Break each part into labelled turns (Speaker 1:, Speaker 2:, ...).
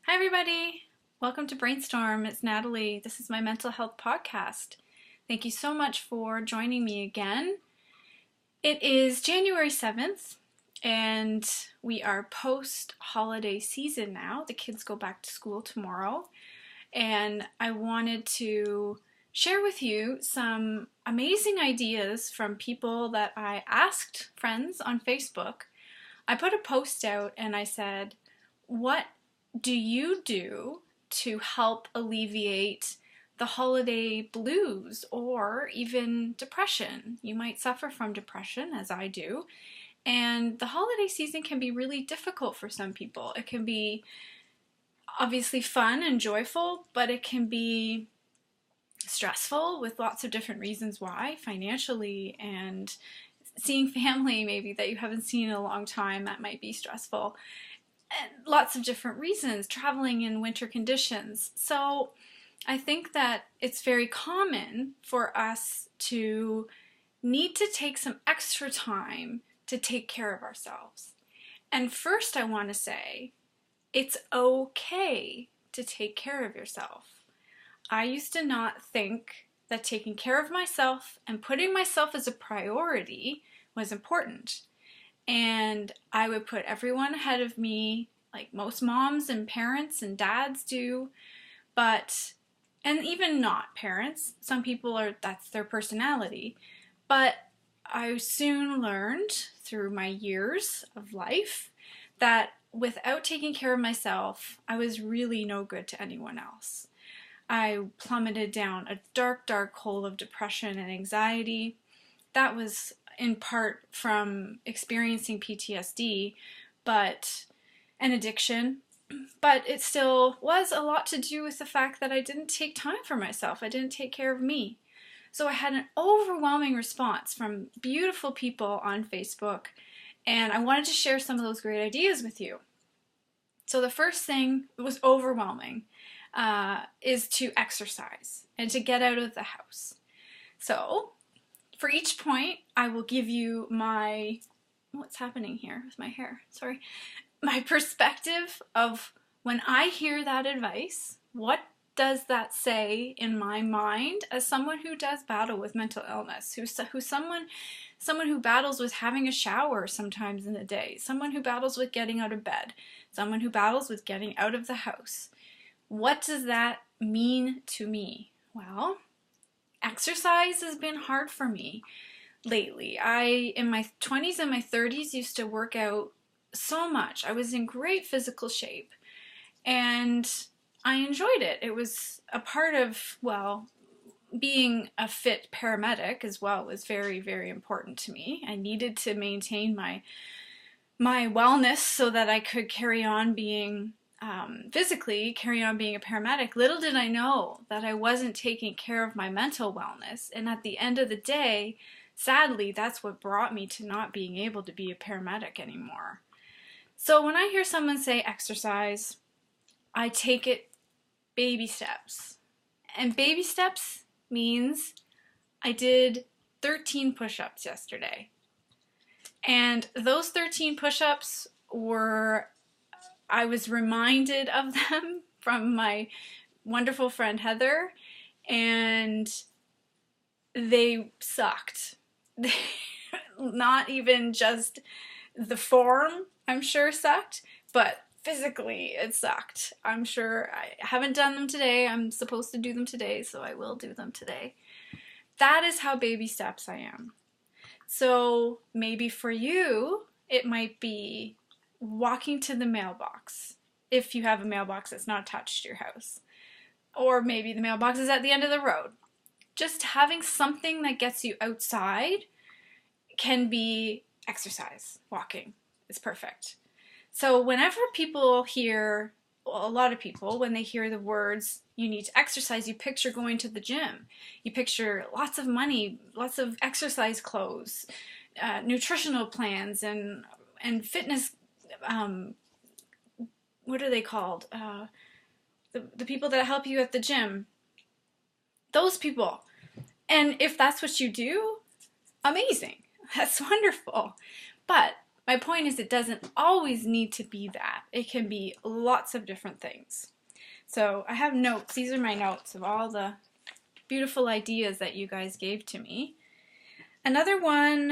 Speaker 1: Hi, everybody. Welcome to Brainstorm. It's Natalie. This is my mental health podcast. Thank you so much for joining me again. It is January 7th, and we are post-holiday season now. The kids go back to school tomorrow, and I wanted to share with you some amazing ideas from people that I asked friends on Facebook. I put a post out and I said, what do you do to help alleviate the holiday blues or even depression? You might suffer from depression, as I do, and the holiday season can be really difficult for some people. It can be obviously fun and joyful, but it can be stressful with lots of different reasons why, financially, and seeing family maybe that you haven't seen in a long time, that might be stressful. And lots of different reasons, traveling in winter conditions. So I think that it's very common for us to need to take some extra time to take care of ourselves. And first I want to say, it's okay to take care of yourself. I used to not think that taking care of myself and putting myself as a priority was important. And I would put everyone ahead of me, like most moms and parents and dads do, and even not parents, some people that's their personality, but I soon learned through my years of life that without taking care of myself, I was really no good to anyone else. I plummeted down a dark, dark hole of depression and anxiety. That was in part from experiencing PTSD, and addiction, but it still was a lot to do with the fact that I didn't take time for myself. I didn't take care of me. So I had an overwhelming response from beautiful people on Facebook, and I wanted to share some of those great ideas with you. So the first thing that was overwhelming is to exercise and to get out of the house. So for each point, I will give you what's happening here with my hair? Sorry. My perspective of when I hear that advice, what does that say in my mind as someone who does battle with mental illness, who's someone who battles with having a shower sometimes in the day, someone who battles with getting out of bed, someone who battles with getting out of the house. What does that mean to me? Well, exercise has been hard for me lately. I, in my 20s and my 30s, used to work out so much. I was in great physical shape and I enjoyed it. It was a part of, being a fit paramedic as well was very, very important to me. I needed to maintain my wellness so that I could carry on being physically carry on being a paramedic. Little did I know that I wasn't taking care of my mental wellness, and at the end of the day, sadly, that's what brought me to not being able to be a paramedic anymore. So when I hear someone say exercise, I take it baby steps. And baby steps means I did 13 push-ups yesterday. And those 13 push-ups I was reminded of them from my wonderful friend Heather, and they sucked. Not even just the form, I'm sure, sucked, but physically it sucked. I'm sure I haven't done them today. I'm supposed to do them today, so I will do them today. That is how baby steps I am. So maybe for you, it might be walking to the mailbox, if you have a mailbox that's not attached to your house. Or maybe the mailbox is at the end of the road. Just having something that gets you outside can be exercise. Walking is perfect. So whenever people hear, a lot of people, when they hear the words, you need to exercise, you picture going to the gym. You picture lots of money, lots of exercise clothes, nutritional plans, and fitness, what are they called? The people that help you at the gym. Those people. And if that's what you do, amazing. That's wonderful. But my point is it doesn't always need to be that. It can be lots of different things. So I have notes. These are my notes of all the beautiful ideas that you guys gave to me. Another one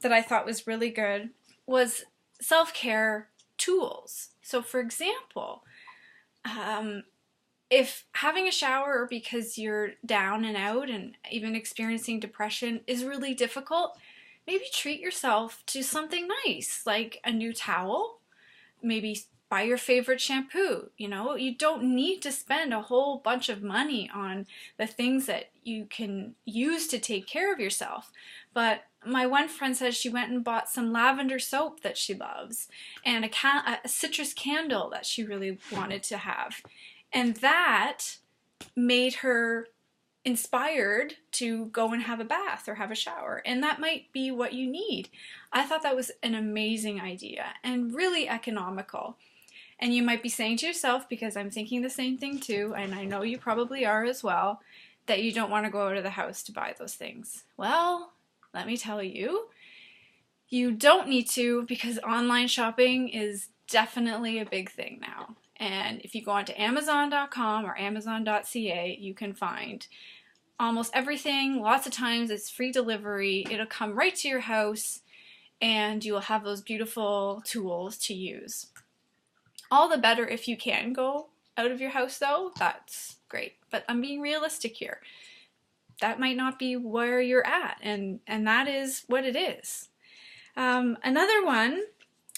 Speaker 1: that I thought was really good was self-care tools. So for example, if having a shower because you're down and out and even experiencing depression is really difficult, maybe treat yourself to something nice, like a new towel, maybe buy your favorite shampoo. You know, you don't need to spend a whole bunch of money on the things that you can use to take care of yourself. But my one friend says she went and bought some lavender soap that she loves and a citrus candle that she really wanted to have. And that made her inspired to go and have a bath or have a shower. And that might be what you need. I thought that was an amazing idea and really economical. And you might be saying to yourself, because I'm thinking the same thing too, and I know you probably are as well, that you don't want to go out of the house to buy those things. Well, let me tell you, you don't need to, because online shopping is definitely a big thing now. And if you go onto Amazon.com or Amazon.ca, you can find almost everything. Lots of times it's free delivery. It'll come right to your house and you will have those beautiful tools to use. All the better if you can go out of your house though, that's great. But I'm being realistic here. That might not be where you're at, and that is what it is. Another one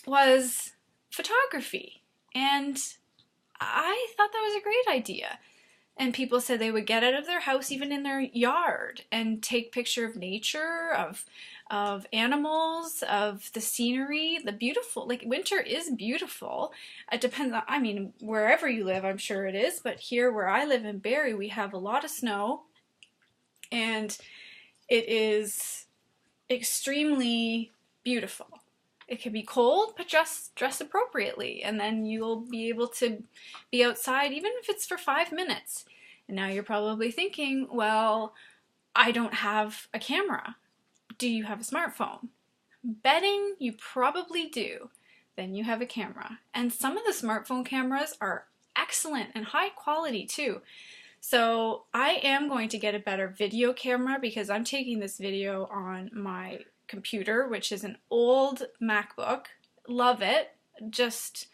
Speaker 1: was photography, and I thought that was a great idea. And people said they would get out of their house, even in their yard, and take picture of nature, of animals, of the scenery, the beautiful, like winter is beautiful. It depends on, I mean, wherever you live, I'm sure it is, but here where I live in Barrie, we have a lot of snow, and it is extremely beautiful. It can be cold, but just dress appropriately, and then you'll be able to be outside, even if it's for 5 minutes. And now you're probably thinking, well, I don't have a camera. Do you have a smartphone? Betting you probably do. Then you have a camera. And some of the smartphone cameras are excellent and high quality too. So I am going to get a better video camera because I'm taking this video on my computer, which is an old MacBook. Love it. Just,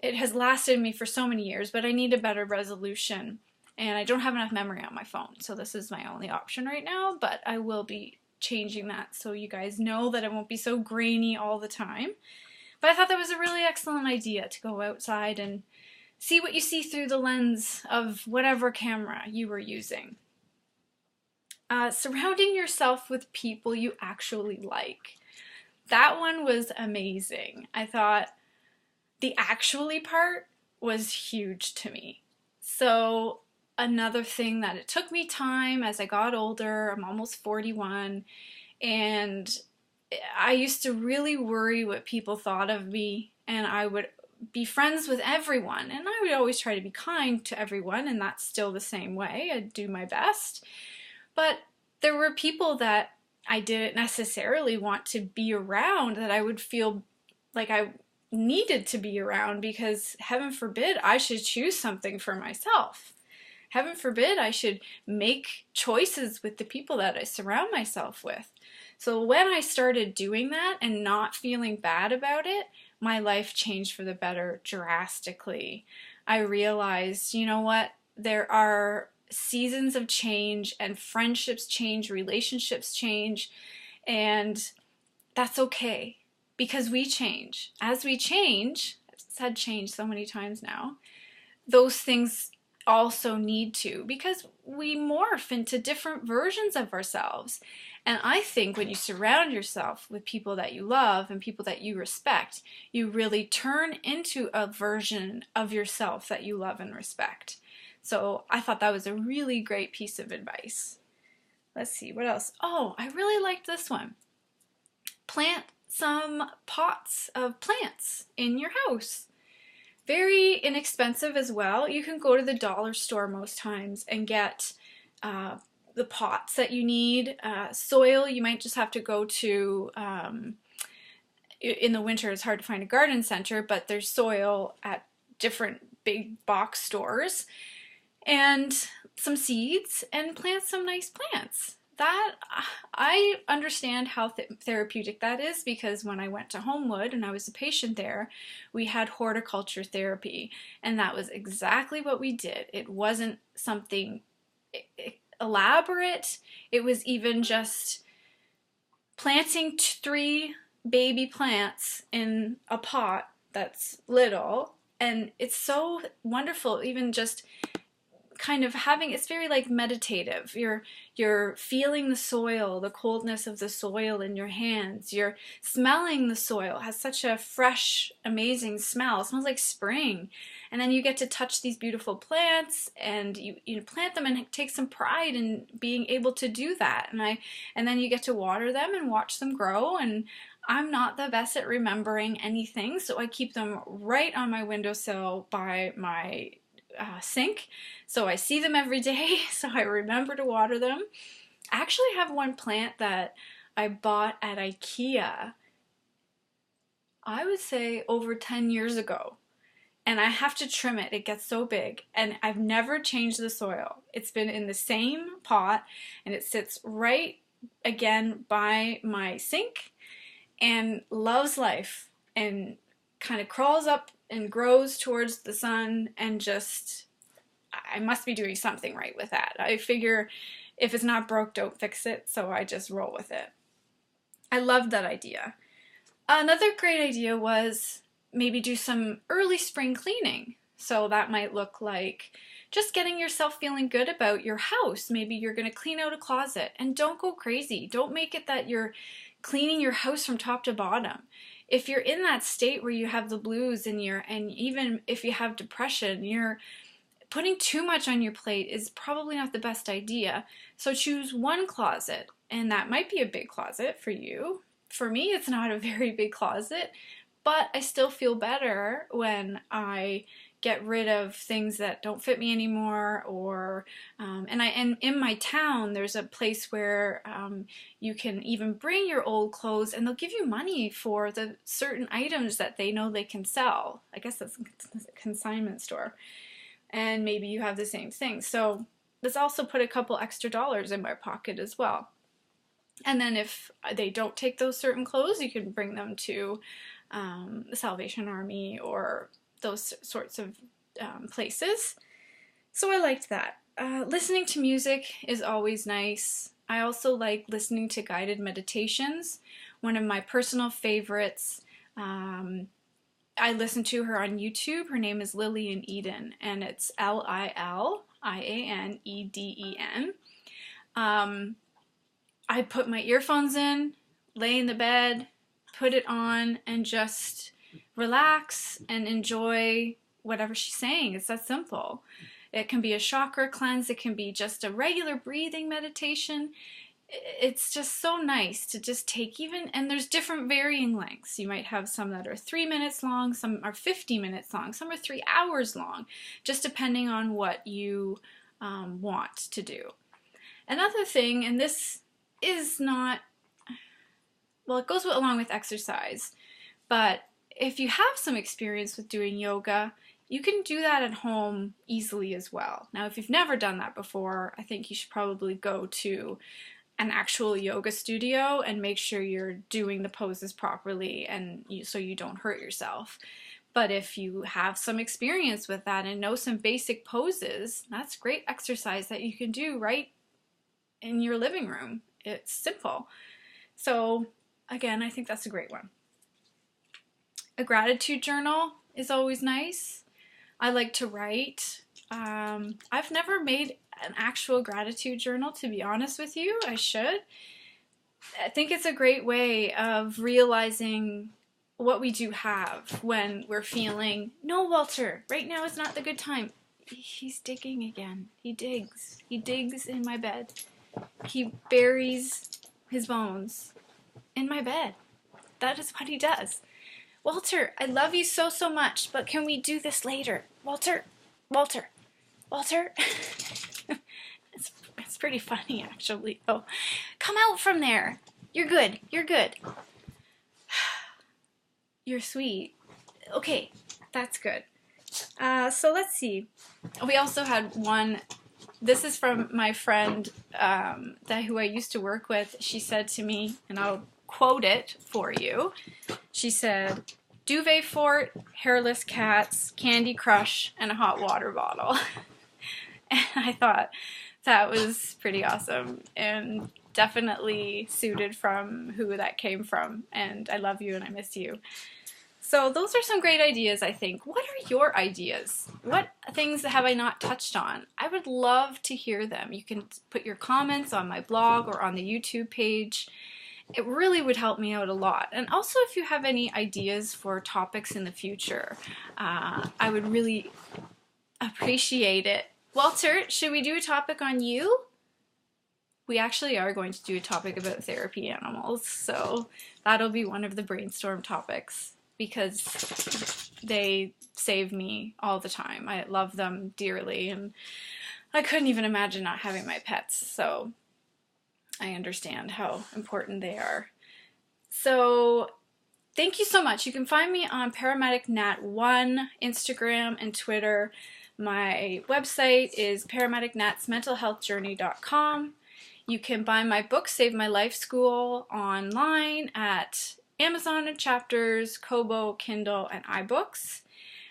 Speaker 1: it has lasted me for so many years, but I need a better resolution. And I don't have enough memory on my phone, so this is my only option right now, but I will be changing that so you guys know that it won't be so grainy all the time. But I thought that was a really excellent idea to go outside and see what you see through the lens of whatever camera you were using. Surrounding yourself with people you actually like. That one was amazing. I thought the actually part was huge to me. So another thing that it took me time as I got older, I'm almost 41, and I used to really worry what people thought of me, and I would be friends with everyone, and I would always try to be kind to everyone, and that's still the same way. I'd do my best. But there were people that I didn't necessarily want to be around, that I would feel like I needed to be around because, heaven forbid, I should choose something for myself. Heaven forbid I should make choices with the people that I surround myself with. So when I started doing that and not feeling bad about it, my life changed for the better drastically. I realized, you know what, there are seasons of change, and friendships change, relationships change, and that's okay because we change. As we change, I've said change so many times now, those things also need to, because we morph into different versions of ourselves. And I think when you surround yourself with people that you love and people that you respect, you really turn into a version of yourself that you love and respect. So I thought that was a really great piece of advice. Let's see, what else? Oh, I really liked this one. Plant some pots of plants in your house. Very inexpensive as well. You can go to the dollar store most times and get the pots that you need. Soil, you might just have to go to in the winter it's hard to find a garden center, but there's soil at different big box stores, and some seeds, and plant some nice plants. That, I understand how therapeutic that is, because when I went to Homewood and I was a patient there, we had horticulture therapy, and that was exactly what we did. It wasn't something elaborate. It was even just planting 3 baby plants in a pot that's little, and it's so wonderful. Even just kind of having, it's very like meditative. You're feeling the soil, the coldness of the soil in your hands. You're smelling the soil. It has such a fresh, amazing smell. It smells like spring. And then you get to touch these beautiful plants, and you plant them and take some pride in being able to do that. And then you get to water them and watch them grow. And I'm not the best at remembering anything, so I keep them right on my windowsill by my sink, so I see them every day, so I remember to water them. I actually have one plant that I bought at IKEA, I would say over 10 years ago, and I have to trim it. It gets so big, and I've never changed the soil. It's been in the same pot, and it sits right again by my sink and loves life and kind of crawls up and grows towards the sun, and just, I must be doing something right with that. I figure if it's not broke, don't fix it, so I just roll with it. I loved that idea. Another great idea was maybe do some early spring cleaning. So that might look like just getting yourself feeling good about your house. Maybe you're going to clean out a closet, and don't go crazy. Don't make it that you're cleaning your house from top to bottom. If you're in that state where you have the blues and even if you have depression, you're putting too much on your plate is probably not the best idea. So choose one closet, and that might be a big closet for you. For me, it's not a very big closet, but I still feel better when I get rid of things that don't fit me anymore, or and in my town there's a place where you can even bring your old clothes, and they'll give you money for the certain items that they know they can sell. I guess that's a consignment store, and maybe you have the same thing. So this also put a couple extra dollars in my pocket as well. And then if they don't take those certain clothes, you can bring them to the Salvation Army or those sorts of places. So I liked that. Listening to music is always nice. I also like listening to guided meditations. One of my personal favorites, I listen to her on YouTube. Her name is Lillian Eden, and it's Lilianeden. I put my earphones in, lay in the bed, put it on, and just relax and enjoy whatever she's saying. It's that simple. It can be a chakra cleanse. It can be just a regular breathing meditation. It's just so nice to just take and there's different varying lengths. You might have some that are 3 minutes long, some are 50 minutes long, some are 3 hours long, just depending on what you want to do. Another thing, and this is not, well, it goes along with exercise, but if you have some experience with doing yoga, you can do that at home easily as well. Now, if you've never done that before, I think you should probably go to an actual yoga studio and make sure you're doing the poses properly, and so you don't hurt yourself. But if you have some experience with that and know some basic poses, that's great exercise that you can do right in your living room. It's simple. So again, I think that's a great one. A gratitude journal is always nice. I like to write. I've never made an actual gratitude journal, to be honest with you. I should. I think it's a great way of realizing what we do have when we're feeling, no, Walter, right now is not the good time. He's digging again. He digs. He digs in my bed. He buries his bones in my bed. That is what he does. Walter, I love you so, so much, but can we do this later? Walter, Walter, Walter. It's pretty funny, actually. Oh, come out from there. You're good. You're good. You're sweet. Okay, that's good. So let's see. We also had one. This is from my friend who I used to work with. She said to me, and I'll quote it for you. She said, "Duvet fort, hairless cats, Candy Crush, and a hot water bottle." And I thought that was pretty awesome and definitely suited from who that came from. And I love you and I miss you. So those are some great ideas, I think. What are your ideas? What things have I not touched on? I would love to hear them. You can put your comments on my blog or on the YouTube page. It really would help me out a lot. And also, if you have any ideas for topics in the future, I would really appreciate it. Walter, should we do a topic on you? We actually are going to do a topic about therapy animals, so that'll be one of the brainstorm topics because they save me all the time. I love them dearly, and I couldn't even imagine not having my pets, so I understand how important they are. So thank you so much. You can find me on Paramedic Nat1, Instagram and Twitter. My website is paramedicnatsmentalhealthjourney.com. You can buy my book, Save My Life School, online at Amazon and Chapters, Kobo, Kindle, and iBooks.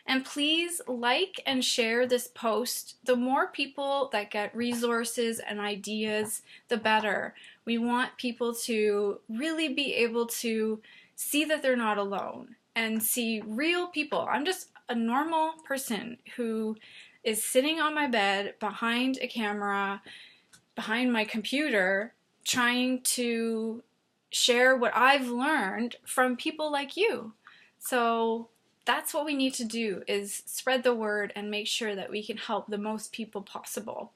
Speaker 1: And please like and share this post. The more people that get resources and ideas, the better. We want people to really be able to see that they're not alone and see real people. I'm just a normal person who is sitting on my bed behind a camera, behind my computer, trying to share what I've learned from people like you. So that's what we need to do, is spread the word and make sure that we can help the most people possible.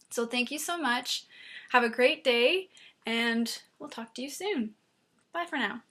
Speaker 1: So thank you so much. Have a great day, and we'll talk to you soon. Bye for now.